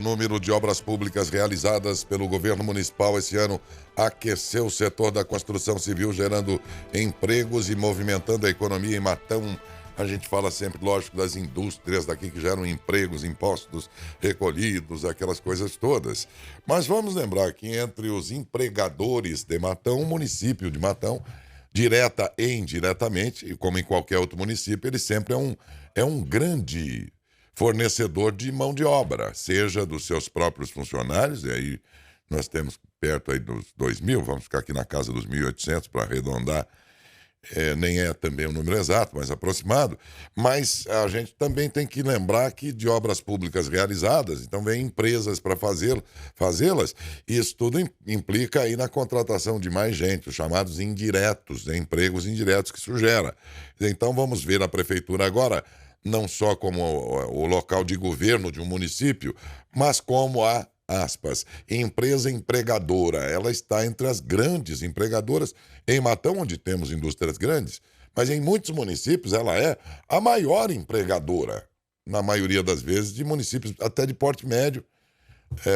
número de obras públicas realizadas pelo governo municipal esse ano aqueceu o setor da construção civil, gerando empregos e movimentando a economia em Matão. A gente fala sempre, lógico, das indústrias daqui que geram empregos, impostos recolhidos, aquelas coisas todas. Mas vamos lembrar que entre os empregadores de Matão, o município de Matão, direta e indiretamente, e como em qualquer outro município, ele sempre é um grande fornecedor de mão de obra, seja dos seus próprios funcionários, e aí nós temos perto aí dos 2.000, vamos ficar aqui na casa dos 1.800 para arredondar, nem é também o número exato, mas aproximado, mas a gente também tem que lembrar que de obras públicas realizadas, então vem empresas para fazê-las, e isso tudo implica aí na contratação de mais gente, os chamados indiretos, empregos indiretos que isso gera. Então vamos ver a prefeitura agora, não só como o local de governo de um município, mas como a, aspas, empresa empregadora. Ela está entre as grandes empregadoras em Matão, onde temos indústrias grandes, mas em muitos municípios ela é a maior empregadora, na maioria das vezes, de municípios até de porte médio,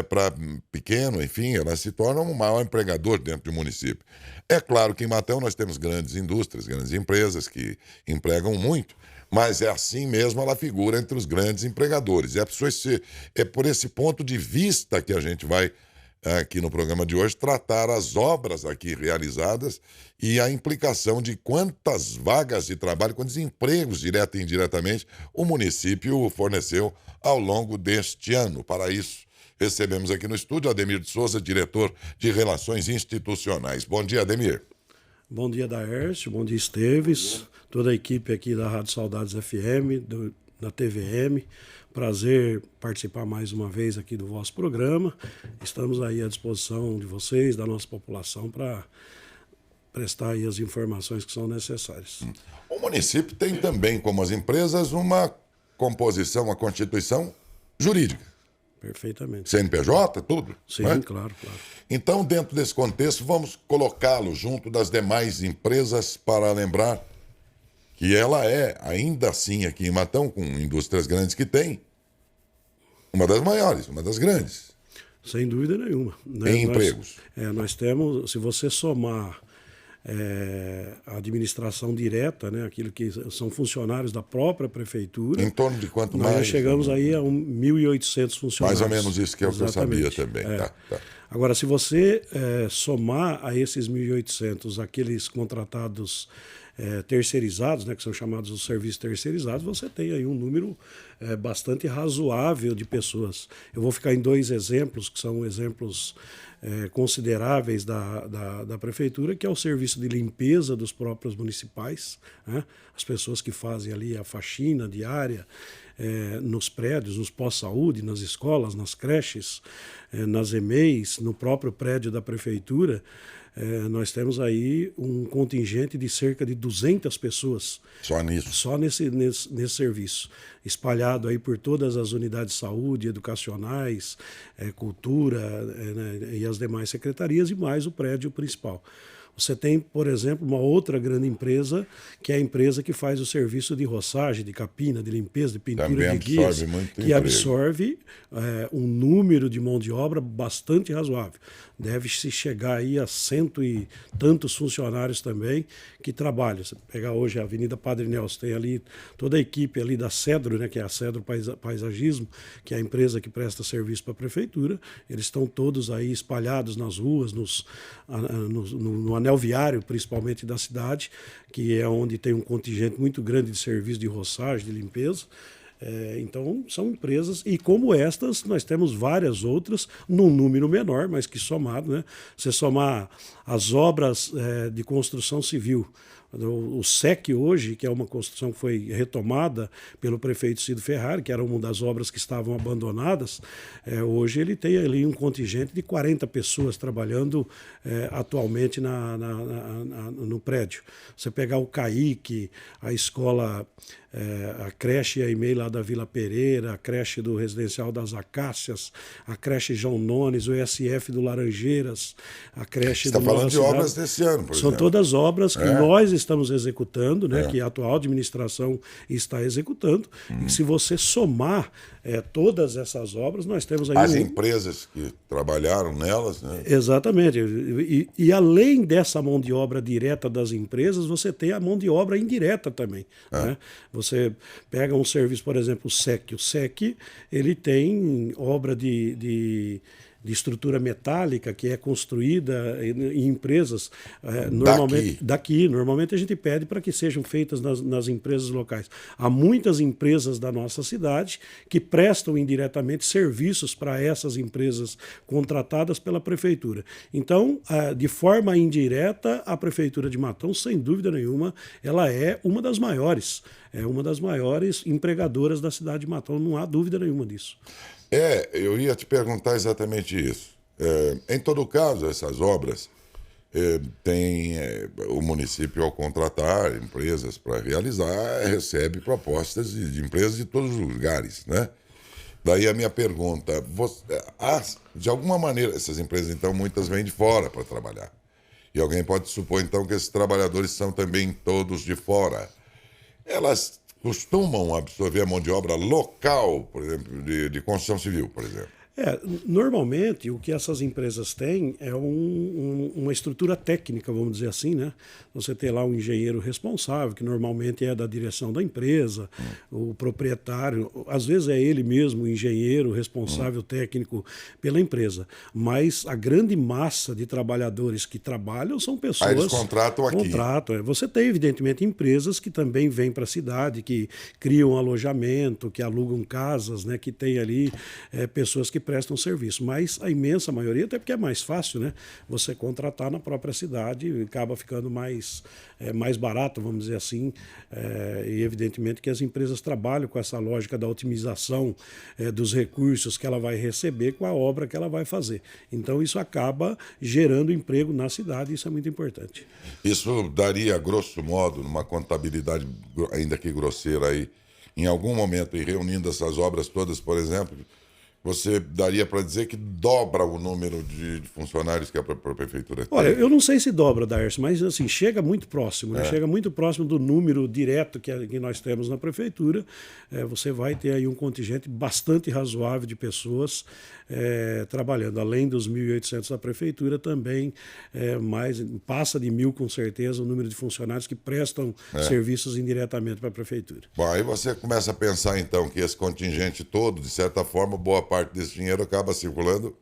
para pequeno, enfim, ela se torna um maior empregador dentro do município. É claro que em Matão nós temos grandes indústrias, grandes empresas que empregam muito, mas é assim mesmo ela figura entre os grandes empregadores. É por esse ponto de vista que a gente vai, aqui no programa de hoje, tratar as obras aqui realizadas e a implicação de quantas vagas de trabalho, quantos empregos, direta e indiretamente, o município forneceu ao longo deste ano. Para isso, recebemos aqui no estúdio Ademir de Souza, diretor de Relações Institucionais. Bom dia, Ademir. Bom dia, Daércio. Bom dia, Esteves. Toda a equipe aqui da Rádio Saudades FM, da TVM. Prazer participar mais uma vez aqui do vosso programa. Estamos aí à disposição de vocês, da nossa população, para prestar aí as informações que são necessárias. O município tem também, como as empresas, uma composição, uma constituição jurídica. Perfeitamente. CNPJ, tudo? Sim, né? claro. Então, dentro desse contexto, vamos colocá-lo junto das demais empresas para lembrar que ela é, ainda assim, aqui em Matão, com indústrias grandes que tem, uma das maiores, uma das grandes. Sem dúvida nenhuma. Em empregos. Nós temos, se você somar a administração direta, né, aquilo que são funcionários da própria prefeitura. Em torno de quanto nós mais? Nós chegamos aí a 1.800 funcionários. Mais ou menos isso que é o que eu sabia também. Tá. Agora, se você somar a esses 1.800 aqueles contratados terceirizados, né, que são chamados os serviços terceirizados, você tem aí um número bastante razoável de pessoas. Eu vou ficar em dois exemplos, que são exemplos consideráveis da prefeitura, que é o serviço de limpeza dos próprios municipais, né? As pessoas que fazem ali a faxina diária nos prédios, nos pós-saúde, nas escolas, nas creches, nas EMEIs, no próprio prédio da prefeitura. Nós temos aí um contingente de cerca de 200 pessoas. Só nisso? Só nesse serviço. Espalhado aí por todas as unidades de saúde, educacionais, cultura, né, e as demais secretarias, e mais o prédio principal. Você tem, por exemplo, uma outra grande empresa, que é a empresa que faz o serviço de roçagem, de capina, de limpeza, de pintura, também de guias, que absorve um número de mão de obra bastante razoável. Deve-se chegar aí a 100 e tantos funcionários também que trabalham. Você pegar hoje a Avenida Padre Nelson, tem ali toda a equipe ali da Cedro, né, que é a Cedro Paisagismo, que é a empresa que presta serviço para a prefeitura. Eles estão todos aí espalhados nas ruas, no anel viário, principalmente da cidade, que é onde tem um contingente muito grande de serviço de roçagem, de limpeza. Então, são empresas, e como estas, nós temos várias outras, num número menor, mas que somado, né? Você somar as obras de construção civil, o SEC hoje, que é uma construção que foi retomada pelo prefeito Cido Ferrari, que era uma das obras que estavam abandonadas, hoje ele tem ali um contingente de 40 pessoas trabalhando atualmente no prédio. Você pegar o CAIC, a escola, a creche e a e-mail lá da Vila Pereira, a creche do Residencial das Acácias, a creche João Nones, o SF do Laranjeiras, a creche do Você está falando de obras desse ano, por exemplo. São todas obras que nós estamos executando, né, que a atual administração está executando, e se você somar todas essas obras, nós temos aí... As empresas que trabalharam nelas, né? Exatamente. E além dessa mão de obra direta das empresas, você tem a mão de obra indireta também. Né? Você pega um serviço, por exemplo, o SEC. O SEC ele tem obra de estrutura metálica que é construída em empresas normalmente a gente pede para que sejam feitas nas empresas locais. Há muitas empresas da nossa cidade que prestam indiretamente serviços para essas empresas contratadas pela prefeitura. Então, de forma indireta, a prefeitura de Matão, sem dúvida nenhuma, ela é uma das maiores empregadoras da cidade de Matão, não há dúvida nenhuma disso. Eu ia te perguntar exatamente isso. Em todo caso, essas obras tem o município, ao contratar empresas para realizar, recebe propostas de empresas de todos os lugares, né? Daí a minha pergunta, de alguma maneira, essas empresas, então, muitas vêm de fora para trabalhar. E alguém pode supor, então, que esses trabalhadores são também todos de fora. Elas costumam absorver a mão de obra local, por exemplo, de construção civil, por exemplo. Normalmente, o que essas empresas têm é uma estrutura técnica, vamos dizer assim, né? Você tem lá um engenheiro responsável, que normalmente é da direção da empresa, o proprietário, às vezes é ele mesmo, o engenheiro responsável técnico pela empresa. Mas a grande massa de trabalhadores que trabalham são pessoas... Eles contratam aqui. Você tem, evidentemente, empresas que também vêm para a cidade, que criam alojamento, que alugam casas, né? Que tem ali pessoas que prestam serviço, mas a imensa maioria, até porque é mais fácil, né? Você contratar na própria cidade e acaba ficando mais barato, vamos dizer assim, e evidentemente que as empresas trabalham com essa lógica da otimização dos recursos que ela vai receber com a obra que ela vai fazer. Então isso acaba gerando emprego na cidade e isso é muito importante. Isso daria, grosso modo, numa contabilidade ainda que grosseira aí, em algum momento, e reunindo essas obras todas, por exemplo, você daria para dizer que dobra o número de funcionários que a prefeitura tem? Olha, eu não sei se dobra, Darcy, mas assim, chega muito próximo, né? Chega muito próximo do número direto que nós temos na prefeitura. Você vai ter aí um contingente bastante razoável de pessoas trabalhando. Além dos 1.800 da prefeitura, também passa de 1.000 com certeza o número de funcionários que prestam serviços indiretamente para a prefeitura. Bom, aí você começa a pensar então que esse contingente todo, de certa forma, boa parte desse dinheiro acaba circulando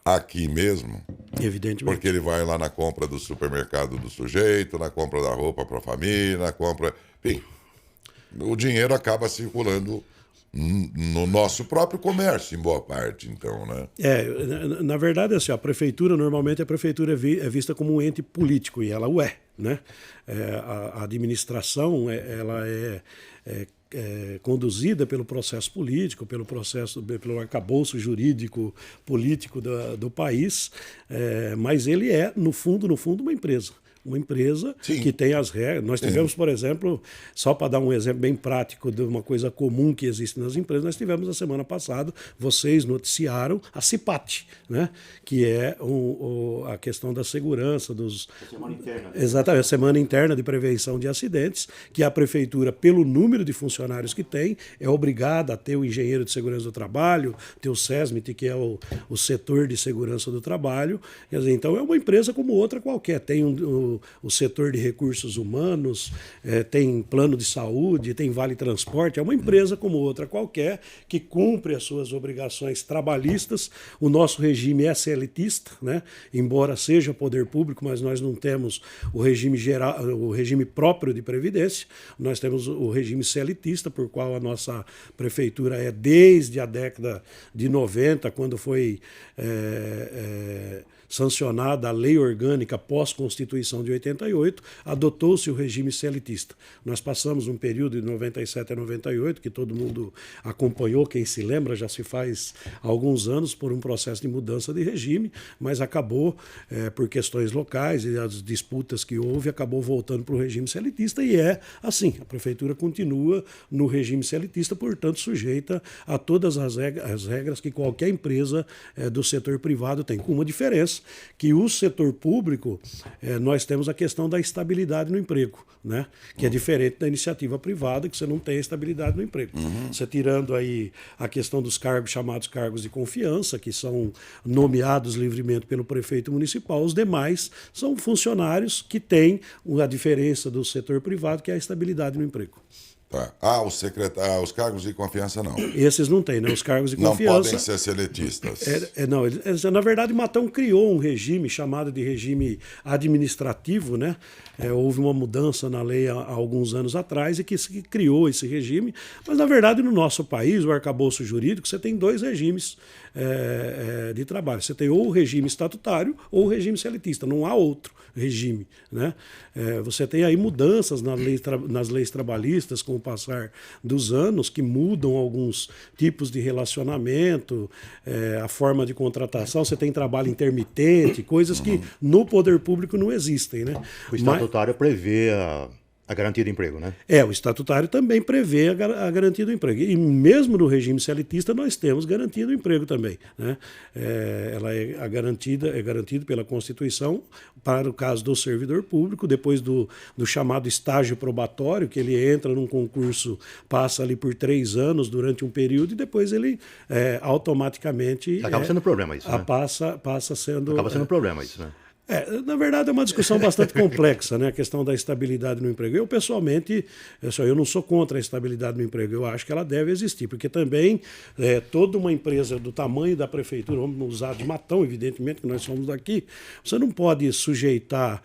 aqui mesmo. Evidentemente. Porque ele vai lá na compra do supermercado do sujeito, na compra da roupa para a família, na compra... Enfim, o dinheiro acaba circulando no nosso próprio comércio, em boa parte, então, né? Na verdade, assim, normalmente a prefeitura é vista como um ente político, e ela o é, né? A administração, ela é conduzida pelo processo político, pelo arcabouço jurídico político do país, mas ele é, no fundo, uma empresa. Uma empresa Sim. que tem as regras. Nós tivemos, por exemplo, só para dar um exemplo bem prático de uma coisa comum que existe nas empresas, nós tivemos na semana passada, vocês noticiaram a CIPAT, né? Que é a questão da segurança dos... Semana interna. Exatamente, a Semana Interna de Prevenção de Acidentes, que a prefeitura, pelo número de funcionários que tem, é obrigada a ter o engenheiro de segurança do trabalho, ter o SESMIT, que é o setor de segurança do trabalho. Quer dizer, então é uma empresa como outra qualquer. Tem o setor de recursos humanos, tem plano de saúde, tem vale transporte, é uma empresa como outra qualquer que cumpre as suas obrigações trabalhistas. O nosso regime é seletista, né? Embora seja poder público, mas nós não temos o regime geral, o regime próprio de previdência, nós temos o regime seletista, por qual a nossa prefeitura é desde a década de 90, quando foi sancionada a lei orgânica pós-Constituição de 88, adotou-se o regime seletista. Nós passamos um período de 97 a 98, que todo mundo acompanhou, quem se lembra, já se faz alguns anos, por um processo de mudança de regime, mas acabou, por questões locais e as disputas que houve, acabou voltando para o regime seletista e é assim, a prefeitura continua no regime seletista, portanto sujeita a todas as regras que qualquer empresa do setor privado tem, com uma diferença, que o setor público, nós temos temos a questão da estabilidade no emprego, né? Que é diferente da iniciativa privada, que você não tem estabilidade no emprego. Você tirando aí a questão dos cargos chamados cargos de confiança, que são nomeados livremente pelo prefeito municipal, os demais são funcionários que têm a diferença do setor privado, que é a estabilidade no emprego. Tá. Os cargos de confiança não. Esses não têm, né? Os cargos de Não confiança... podem ser seletistas. Não, na verdade, Matão criou um regime chamado de regime administrativo, né? Houve uma mudança na lei há alguns anos atrás e que criou esse regime. Mas, na verdade, no nosso país, o arcabouço jurídico, você tem dois regimes de trabalho. Você tem ou o regime estatutário ou o regime seletista. Não há outro regime, né? Você tem aí mudanças nas leis trabalhistas com o passar dos anos que mudam alguns tipos de relacionamento, a forma de contratação. Você tem trabalho intermitente, coisas que no poder público não existem, né? O estatutário prevê a garantia de emprego, né? O estatutário também prevê a garantia do emprego. E mesmo no regime seletista nós temos garantia do emprego também, né? Ela é garantido pela Constituição para o caso do servidor público, depois do chamado estágio probatório, que ele entra num concurso, passa ali por 3 anos durante um período e depois ele automaticamente... Acaba sendo um problema isso, né? Passa sendo... Acaba sendo um problema isso, né? Na verdade, é uma discussão bastante complexa, né? A questão da estabilidade no emprego. Eu, pessoalmente, eu não sou contra a estabilidade no emprego. Eu acho que ela deve existir, porque também toda uma empresa do tamanho da prefeitura, vamos usar de Matão, evidentemente, que nós somos daqui, você não pode sujeitar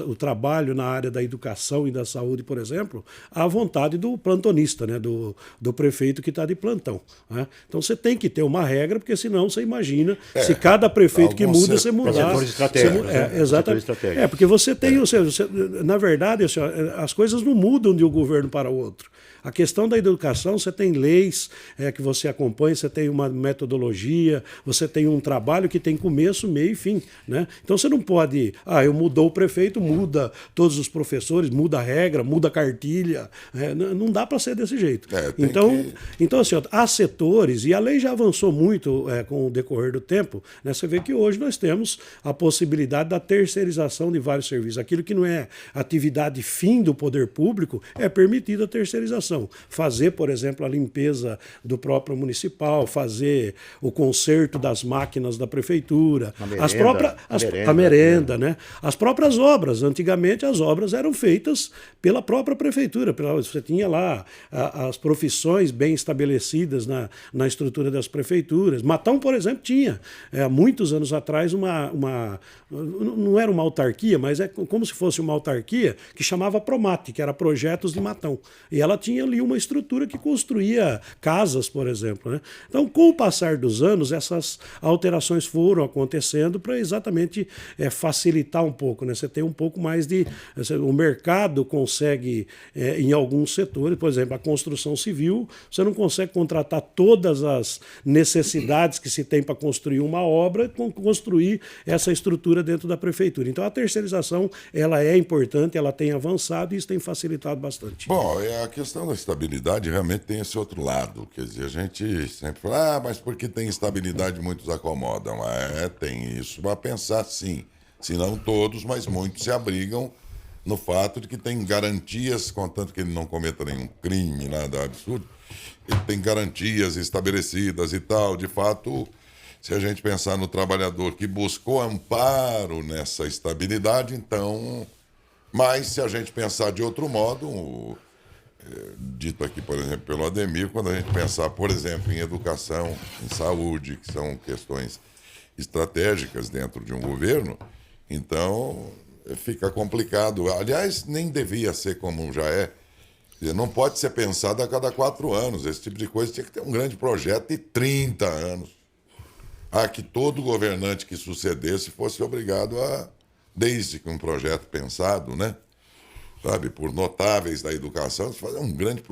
o trabalho na área da educação e da saúde, por exemplo, à vontade do plantonista, né? Do prefeito que está de plantão, né? Então, você tem que ter uma regra, porque senão você imagina se cada prefeito que muda, você mudar. Setores estratégicos. Exatamente. Porque você tem, na verdade, as coisas não mudam de um governo para o outro. A questão da educação, você tem leis que você acompanha, você tem uma metodologia, você tem um trabalho que tem começo, meio e fim, né? Então você não pode, mudou o prefeito, muda todos os professores, muda a regra, muda a cartilha. Não dá para ser desse jeito. Então, assim, há setores, e a lei já avançou muito com o decorrer do tempo, né? Você vê que hoje nós temos a possibilidade da terceirização de vários serviços. Aquilo que não é atividade fim do poder público é permitido a terceirização. Fazer, por exemplo, a limpeza do próprio municipal, fazer o conserto das máquinas da prefeitura, a merenda, né? As próprias obras. Antigamente as obras eram feitas pela própria prefeitura. Você tinha lá as profissões bem estabelecidas na estrutura das prefeituras. Matão, por exemplo, tinha, há muitos anos atrás, não era uma autarquia, mas é como se fosse uma autarquia que chamava Promate, que era Projetos de Matão. E ela tinha ali uma estrutura que construía casas, por exemplo, né? Então, com o passar dos anos, essas alterações foram acontecendo para exatamente facilitar um pouco, né? Você tem um pouco mais o mercado consegue, em alguns setores, por exemplo, a construção civil, você não consegue contratar todas as necessidades que se tem para construir uma obra e construir essa estrutura dentro da prefeitura. Então, a terceirização, ela é importante, ela tem avançado e isso tem facilitado bastante. Bom, a questão da estabilidade realmente tem esse outro lado. Quer dizer, a gente sempre fala, mas porque tem estabilidade muitos acomodam. Tem isso para pensar sim. Se não todos, mas muitos se abrigam no fato de que tem garantias, contanto que ele não cometa nenhum crime, nada absurdo, ele tem garantias estabelecidas e tal. De fato, se a gente pensar no trabalhador que buscou amparo nessa estabilidade, então... Mas se a gente pensar de outro modo... dito aqui, por exemplo, pelo Ademir, quando a gente pensar, por exemplo, em educação, em saúde, que são questões estratégicas dentro de um governo, então fica complicado. Aliás, nem devia ser como já é. Não pode ser pensado a cada 4 anos. Esse tipo de coisa tinha que ter um grande projeto de 30 anos. Que todo governante que sucedesse fosse obrigado a, desde que um projeto pensado, né? Sabe, por notáveis da educação, fazer um grande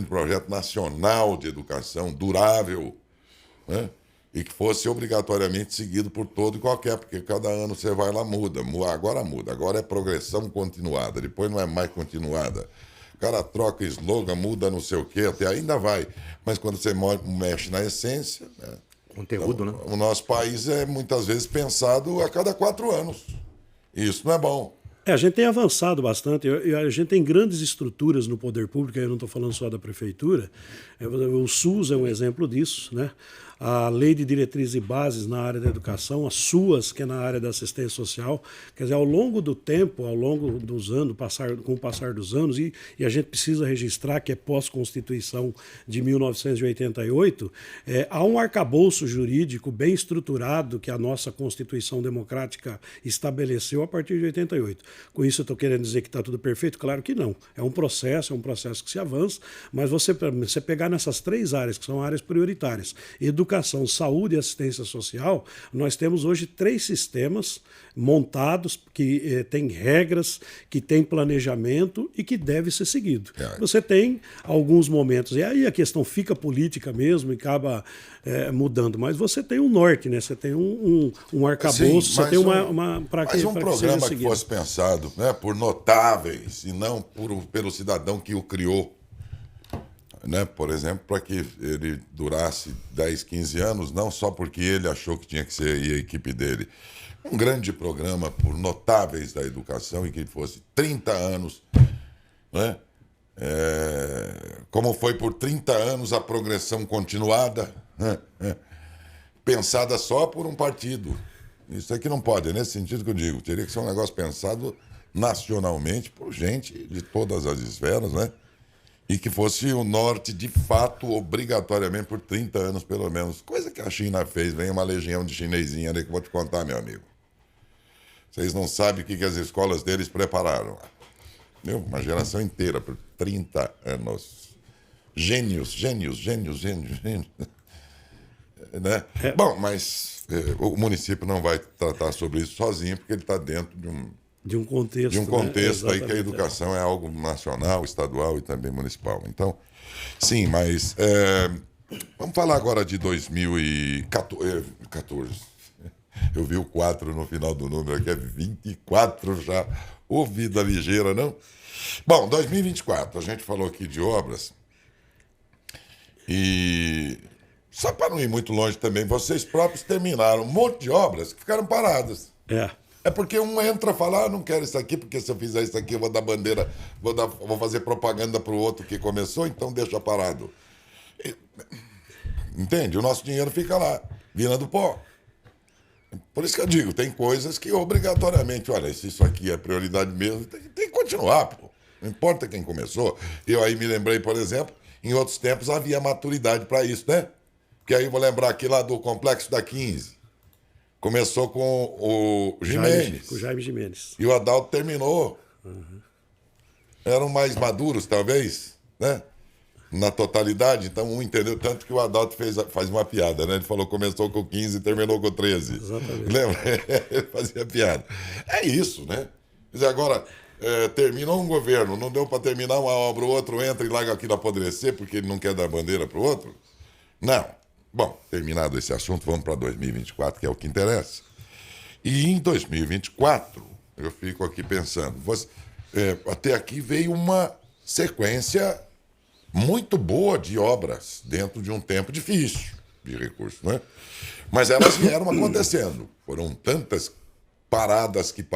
projeto nacional de educação durável, né? E que fosse obrigatoriamente seguido por todo e qualquer, porque cada ano você vai lá, muda, agora é progressão continuada, depois não é mais continuada. O cara troca slogan, muda não sei o quê, até ainda vai, mas quando você mexe na essência... Né? Conteúdo, então, né? O nosso país é muitas vezes pensado a cada 4 anos. Isso não é bom. A gente tem avançado bastante, a gente tem grandes estruturas no poder público, eu não estou falando só da prefeitura, o SUS é um exemplo disso, né? A Lei de Diretrizes e Bases na área da educação, a SUAS, que é na área da assistência social, quer dizer, ao longo do tempo, ao longo dos anos, com o passar dos anos, e a gente precisa registrar que é pós-Constituição de 1988, há um arcabouço jurídico bem estruturado que a nossa Constituição Democrática estabeleceu a partir de 88. Com isso eu estou querendo dizer que está tudo perfeito? Claro que não. É um processo que se avança, mas você pegar nessas 3 áreas, que são áreas prioritárias, educação, saúde e assistência social, nós temos hoje 3 sistemas montados que têm regras, que têm planejamento e que deve ser seguido. Você tem alguns momentos, e aí a questão fica política mesmo e acaba mudando, mas você tem um norte, né? Você tem um arcabouço, você tem uma para que um programa que fosse pensado, né, por notáveis e não pelo cidadão que o criou. Né? Por exemplo, para que ele durasse 10, 15 anos, não só porque ele achou que tinha que ser e a equipe dele. Um grande programa por notáveis da educação e que fosse 30 anos, né? Como foi por 30 anos a progressão continuada, né? Pensada só por um partido. Isso aqui não pode, é nesse sentido que eu digo. Teria que ser um negócio pensado nacionalmente por gente de todas as esferas, né? E que fosse o norte, de fato, obrigatoriamente, por 30 anos, pelo menos. Coisa que a China fez. Vem uma legião de chinesinha ali que eu vou te contar, meu amigo. Vocês não sabem o que as escolas deles prepararam. Viu? Uma geração inteira, por 30 anos. Gênios. Né? Bom, mas o município não vai tratar sobre isso sozinho, porque ele está dentro de um contexto, né? Aí que a educação é algo nacional, estadual e também municipal. Então, sim, mas vamos falar agora de 2014. Eu vi o 4 no final do número aqui, é 24 já. Ô, vida ligeira, não? Bom, 2024, a gente falou aqui de obras. E só para não ir muito longe também, vocês próprios terminaram um monte de obras que ficaram paradas. É porque um entra e fala, não quero isso aqui, porque se eu fizer isso aqui eu vou dar bandeira, vou fazer propaganda para o outro que começou, então deixa parado. Entende? O nosso dinheiro fica lá, virando pó. Por isso que eu digo, tem coisas que obrigatoriamente, olha, se isso aqui é prioridade mesmo, tem que continuar, pô. Não importa quem começou. Eu aí me lembrei, por exemplo, em outros tempos havia maturidade para isso, né? Porque aí eu vou lembrar aqui lá do Complexo da 15. Começou com o Gimenez. Com o Jaime Gimenez. E o Adalto terminou. Uhum. Eram mais maduros, talvez, né? Na totalidade. Então, um entendeu tanto que o Adalto faz uma piada, né? Ele falou começou com 15 e terminou com 13. Exatamente. Lembra? Ele fazia piada. É isso, né? Quer dizer, agora, terminou um governo, não deu para terminar uma obra, o outro entra e larga aquilo apodrecer porque ele não quer dar bandeira para o outro? Não. Bom, terminado esse assunto, vamos para 2024, que é o que interessa. E em 2024, eu fico aqui pensando, até aqui veio uma sequência muito boa de obras dentro de um tempo difícil de recursos, né? Mas elas vieram acontecendo. Foram tantas paradas que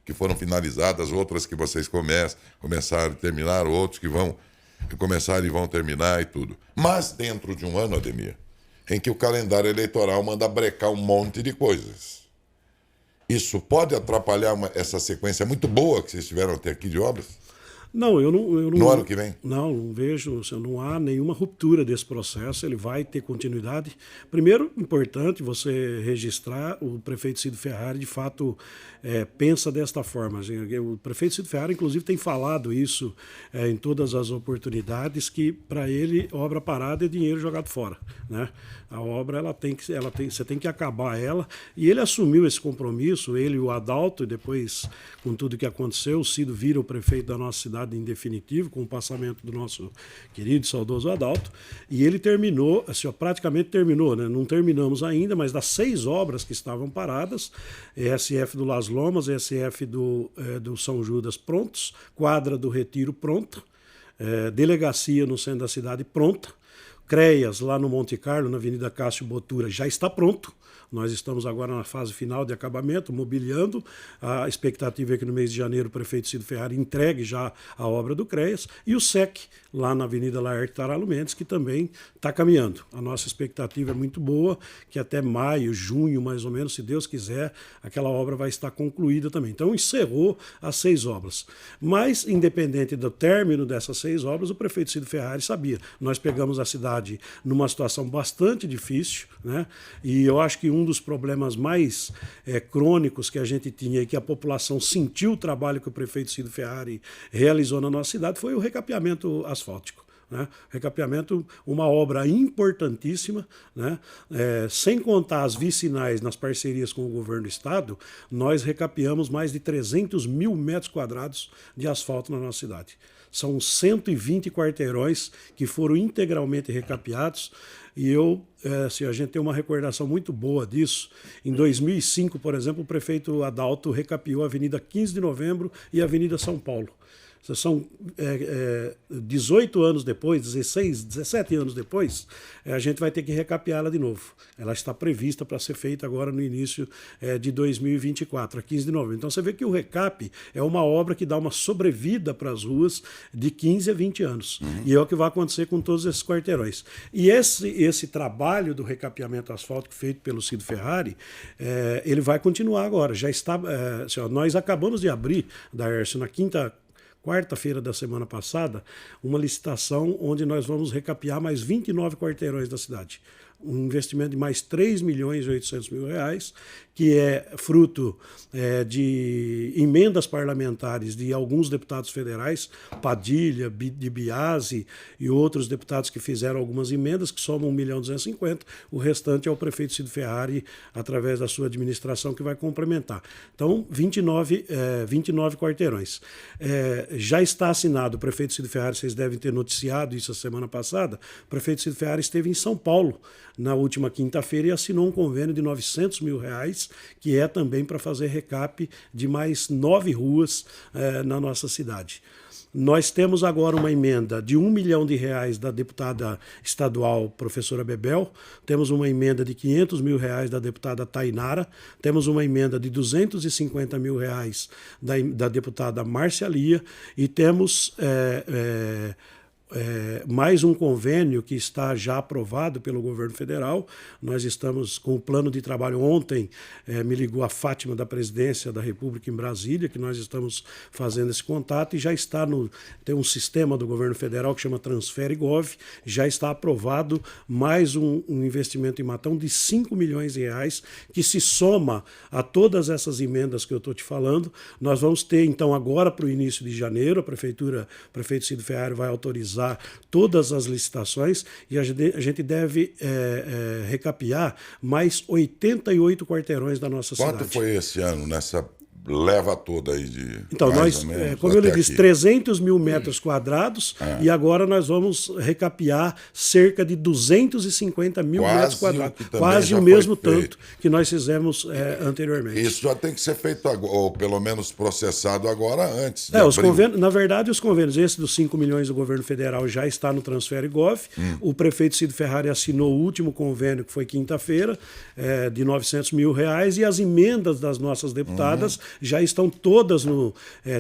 que foram finalizadas, outras que vocês começaram e terminaram, outros que vão começar e vão terminar e tudo. Mas dentro de um ano, Ademir, em que o calendário eleitoral manda brecar um monte de coisas. Isso pode atrapalhar essa sequência muito boa que vocês tiveram até aqui de obras? Não, eu não. No ano que vem? Não vejo, não há nenhuma ruptura desse processo, ele vai ter continuidade. Primeiro, importante você registrar, o prefeito Cido Ferrari, de fato, pensa desta forma. O prefeito Cido Ferrari, inclusive, tem falado isso em todas as oportunidades, que para ele, obra parada é dinheiro jogado fora, né? A obra, você tem que acabar ela, e ele assumiu esse compromisso, ele e o Adalto, e depois, com tudo que aconteceu, o Cido vira o prefeito da nossa cidade em definitivo, com o passamento do nosso querido e saudoso Adalto, e ele terminou, assim, praticamente terminou, né? Não terminamos ainda, mas das 6 obras que estavam paradas, ESF do Las Lomas, ESF do São Judas prontos, quadra do Retiro pronta, delegacia no centro da cidade pronta, CREAS, lá no Monte Carlo, na Avenida Cássio Botura, já está pronto. Nós estamos agora na fase final de acabamento, mobiliando. A expectativa é que no mês de janeiro o prefeito Cid Ferrari entregue já a obra do CREAS. E o SEC, lá na Avenida Laerte Taralo Mendes, que também está caminhando. A nossa expectativa é muito boa, que até maio, junho, mais ou menos, se Deus quiser, aquela obra vai estar concluída também. Então, encerrou as 6 obras. Mas, independente do término dessas 6 obras, o prefeito Cid Ferrari sabia. Nós pegamos a cidade numa situação bastante difícil, né? E eu acho que um dos problemas mais crônicos que a gente tinha e que a população sentiu o trabalho que o prefeito Cid Ferrari realizou na nossa cidade foi o recapeamento asfáltico. Né? Recapeamento, uma obra importantíssima, né? Sem contar as vicinais nas parcerias com o governo do estado, nós recapeamos mais de 300 mil metros quadrados de asfalto na nossa cidade. São 120 quarteirões que foram integralmente recapeados. E a gente tem uma recordação muito boa disso. Em 2005, por exemplo, o prefeito Adalto recapeou a Avenida 15 de Novembro e a Avenida São Paulo. São 18 anos depois, 16, 17 anos depois, a gente vai ter que recapeá-la de novo. Ela está prevista para ser feita agora no início de 2024, a 15 de novembro. Então você vê que o recap é uma obra que dá uma sobrevida para as ruas de 15 a 20 anos. E é o que vai acontecer com todos esses quarteirões. E esse trabalho do recapeamento asfáltico feito pelo Cid Ferrari, ele vai continuar agora. Já está, nós acabamos de abrir, Daércio, na quarta-feira da semana passada, uma licitação onde nós vamos recapear mais 29 quarteirões da cidade. Um investimento de mais 3 milhões e 800 mil reais, que é fruto de emendas parlamentares de alguns deputados federais, Padilha, de Biasi e outros deputados que fizeram algumas emendas, que somam 1.250.000. O restante é o prefeito Cid Ferrari, através da sua administração, que vai complementar. Então, 29 quarteirões. Já está assinado, o prefeito Cid Ferrari, vocês devem ter noticiado isso a semana passada, o prefeito Cid Ferrari esteve em São Paulo na última quinta-feira e assinou um convênio de 900 mil reais, que é também para fazer recap de mais 9 ruas na nossa cidade. Nós temos agora uma emenda de R$1 milhão da deputada estadual professora Bebel, temos uma emenda de R$500 mil da deputada Tainara, temos uma emenda de R$250 mil da deputada Márcia Lia e temos mais um convênio que está já aprovado pelo governo federal. Nós estamos com o plano de trabalho. Ontem me ligou a Fátima da Presidência da República em Brasília, que nós estamos fazendo esse contato e já está tem um sistema do governo federal que chama Transfere Gov, já está aprovado mais um investimento em Matão de R$5 milhões, que se soma a todas essas emendas que eu estou te falando. Nós vamos ter, então, agora para o início de janeiro, o prefeito Cid Ferrari vai autorizar todas as licitações e a gente deve recapear mais 88 quarteirões da nossa cidade. Quanto foi esse ano nessa leva toda aí de então, nós, como eu lhe disse, 300 mil metros quadrados e agora nós vamos recapear cerca de 250 mil metros quadrados. Quase o mesmo tanto que nós fizemos anteriormente. Isso já tem que ser feito agora, ou pelo menos processado agora antes. Os convênios, na verdade, os convênios, esse dos 5 milhões do governo federal já está no Transfere Gov. O prefeito Cid Ferrari assinou o último convênio, que foi quinta-feira, de R$900 mil, e as emendas das nossas deputadas já estão todas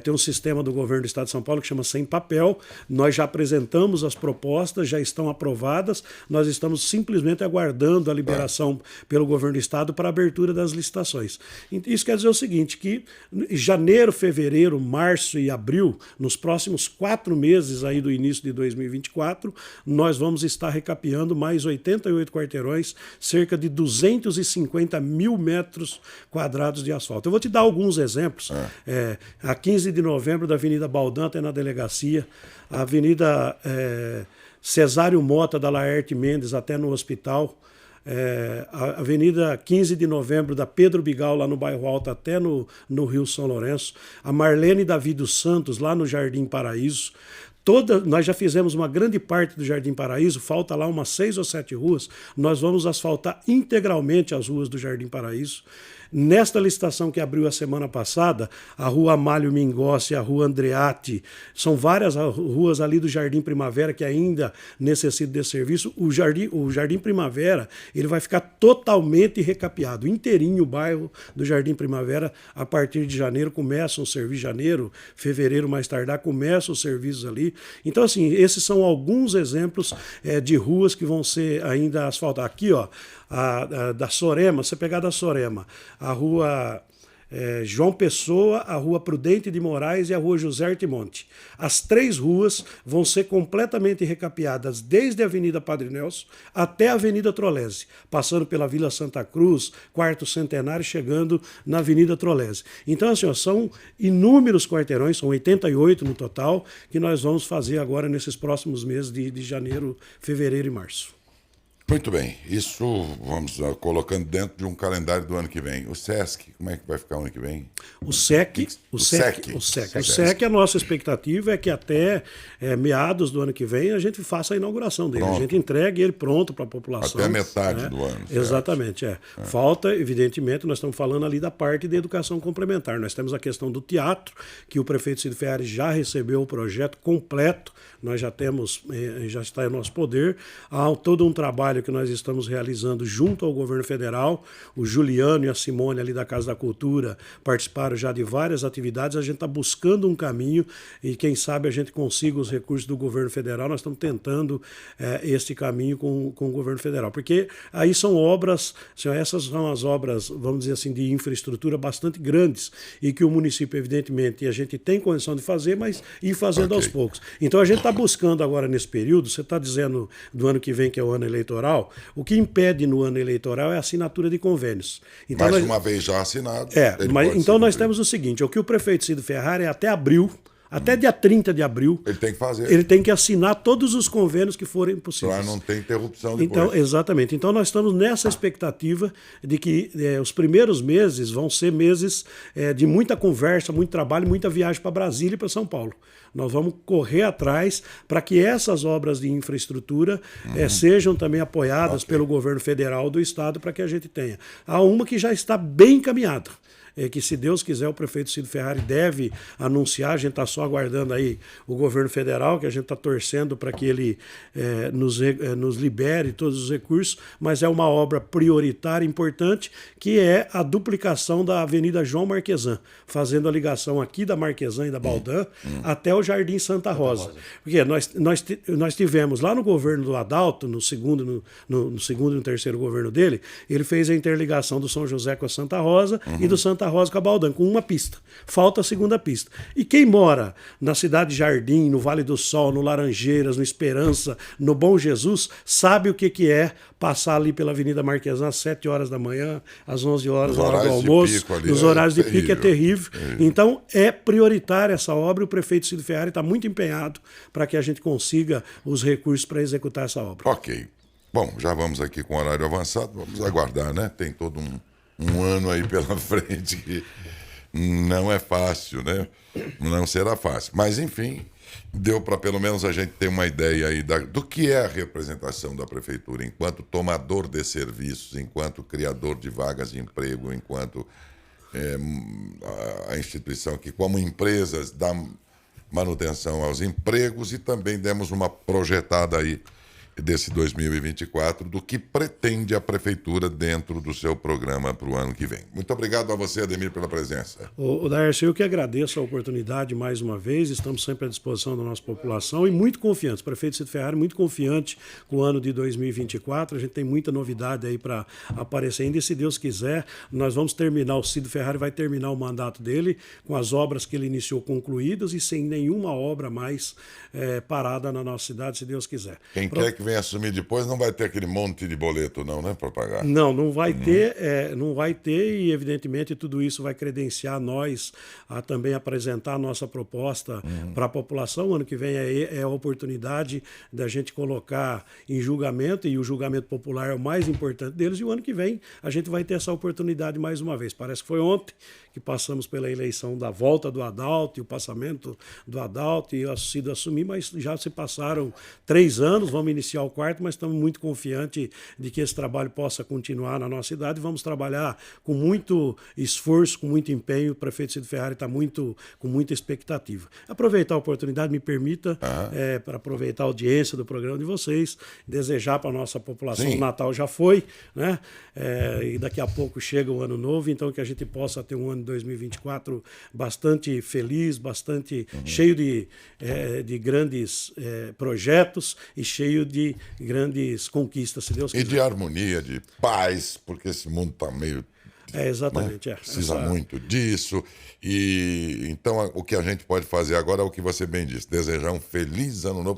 tem um sistema do governo do estado de São Paulo que chama Sem Papel. Nós já apresentamos as propostas, já estão aprovadas, nós estamos simplesmente aguardando a liberação pelo governo do estado para a abertura das licitações. Isso quer dizer o seguinte, que em janeiro, fevereiro, março e abril, nos próximos 4 meses aí do início de 2024, nós vamos estar recapeando mais 88 quarteirões, cerca de 250 mil metros quadrados de asfalto. Eu vou te dar alguns exemplos. A 15 de novembro da Avenida Baldan até na delegacia, a Avenida Cesário Mota da Laerte Mendes até no hospital, a Avenida 15 de novembro da Pedro Bigal lá no bairro Alto até no Rio São Lourenço, a Marlene Davi dos Santos lá no Jardim Paraíso, Nós já fizemos uma grande parte do Jardim Paraíso, falta lá umas 6 ou 7 ruas, nós vamos asfaltar integralmente as ruas do Jardim Paraíso. Nesta licitação que abriu a semana passada, a Rua Amálio Mingossi, a Rua Andreatti, são várias ruas ali do Jardim Primavera que ainda necessitam desse serviço. O Jardim Primavera, ele vai ficar totalmente recapeado, inteirinho o bairro do Jardim Primavera. A partir de janeiro começam os serviços, janeiro, fevereiro mais tardar, começam os serviços ali. Então, assim, esses são alguns exemplos de ruas que vão ser ainda asfaltadas. Aqui, ó, da Sorema, você pegar da Sorema, a Rua João Pessoa, a Rua Prudente de Moraes e a Rua José Artimonte. As 3 ruas vão ser completamente recapeadas desde a Avenida Padre Nelson até a Avenida Trolese, passando pela Vila Santa Cruz, Quarto Centenário, chegando na Avenida Trolese. Então, assim, ó, são inúmeros quarteirões, são 88 no total, que nós vamos fazer agora nesses próximos meses de janeiro, fevereiro e março. Muito bem, isso vamos colocando dentro de um calendário do ano que vem. O SESC, como é que vai ficar o ano que vem? O SEC, a nossa expectativa é que até meados do ano que vem a gente faça a inauguração dele. Pronto. A gente entregue ele pronto para a população. Até a metade do ano. Certo? Exatamente, Falta, evidentemente, nós estamos falando ali da parte de educação complementar. Nós temos a questão do teatro, que o prefeito Cid Ferrari já recebeu o projeto completo, nós já temos, já está em nosso poder. Há todo um trabalho que nós estamos realizando junto ao governo federal. O Juliano e a Simone ali da Casa da Cultura participaram já de várias atividades. A gente está buscando um caminho e quem sabe a gente consiga os recursos do governo federal. Nós estamos tentando este caminho com o governo federal, porque aí são obras, essas são as obras, vamos dizer assim, de infraestrutura bastante grandes e que o município, evidentemente, a gente tem condição de fazer, mas ir fazendo aos poucos. Então a gente está buscando agora nesse período, você está dizendo do ano que vem que é o ano eleitoral, o que impede no ano eleitoral é a assinatura de convênios. Então, uma vez já assinado. Então nós temos o seguinte, o que o prefeito Cid Ferrari até abril, até dia 30 de abril, ele tem que fazer. Ele tem que assinar todos os convênios que forem possíveis. Para não ter interrupção depois. Então, exatamente. Então nós estamos nessa expectativa de que os primeiros meses vão ser meses de muita conversa, muito trabalho, muita viagem para Brasília e para São Paulo. Nós vamos correr atrás para que essas obras de infraestrutura sejam também apoiadas pelo governo federal do estado para que a gente tenha. Há uma que já está bem encaminhada. Que se Deus quiser o prefeito Cid Ferrari deve anunciar, a gente está só aguardando aí o governo federal, que a gente está torcendo para que ele nos libere todos os recursos, mas é uma obra prioritária, importante, que é a duplicação da Avenida João Marquesan, fazendo a ligação aqui da Marquesan e da Baldan até o Jardim Santa Rosa. Porque nós tivemos lá no governo do Adalto, no segundo e no terceiro governo dele, ele fez a interligação do São José com a Santa Rosa e do Santa Rosa com a Baldan, com uma pista. Falta a segunda pista. E quem mora na cidade de Jardim, no Vale do Sol, no Laranjeiras, no Esperança, no Bom Jesus, sabe o que é passar ali pela Avenida Marquesan às 7 horas da manhã, às 11 horas, na hora do almoço, nos horários de pico é terrível. Então, é prioritária essa obra e o prefeito Cid Ferrari está muito empenhado para que a gente consiga os recursos para executar essa obra. Ok. Bom, já vamos aqui com o horário avançado, vamos aguardar, né? Tem todo um ano aí pela frente que não é fácil, né? Não será fácil. Mas, enfim, deu para pelo menos a gente ter uma ideia aí do que é a representação da prefeitura enquanto tomador de serviços, enquanto criador de vagas de emprego, enquanto a instituição que, como empresas, dá manutenção aos empregos, e também demos uma projetada aí desse 2024, do que pretende a prefeitura dentro do seu programa para o ano que vem. Muito obrigado a você, Ademir, pela presença. O Daércio, eu que agradeço a oportunidade mais uma vez, estamos sempre à disposição da nossa população e muito confiantes. O prefeito Cid Ferrari muito confiante com o ano de 2024, a gente tem muita novidade aí para aparecer ainda, e se Deus quiser, nós vamos terminar, o Cid Ferrari vai terminar o mandato dele com as obras que ele iniciou concluídas e sem nenhuma obra mais parada na nossa cidade, se Deus quiser. Quem quer que que vem assumir depois não vai ter aquele monte de boleto, não, né, para pagar? Não vai ter, não vai ter, e evidentemente tudo isso vai credenciar nós a também apresentar a nossa proposta para a população. O ano que vem é a oportunidade da gente colocar em julgamento, e o julgamento popular é o mais importante deles, e o ano que vem a gente vai ter essa oportunidade mais uma vez. Parece que foi ontem que passamos pela eleição da volta do Adalto e o passamento do Adalto e sido assumir, mas já se passaram 3 anos, vamos iniciar o 4º, mas estamos muito confiantes de que esse trabalho possa continuar na nossa cidade. Vamos trabalhar com muito esforço, com muito empenho. O prefeito Cid Ferrari está com muita expectativa. Aproveitar a oportunidade, me permita, para aproveitar a audiência do programa de vocês, desejar para a nossa população, o Natal já foi, né? E daqui a pouco chega o Ano Novo, então que a gente possa ter um ano de 2024 bastante feliz, bastante cheio de grandes projetos e cheio de grandes conquistas, se Deus quiser. E de harmonia, de paz, porque esse mundo está meio... exatamente. Né? Precisa muito disso. E então o que a gente pode fazer agora é o que você bem disse, desejar um feliz Ano Novo.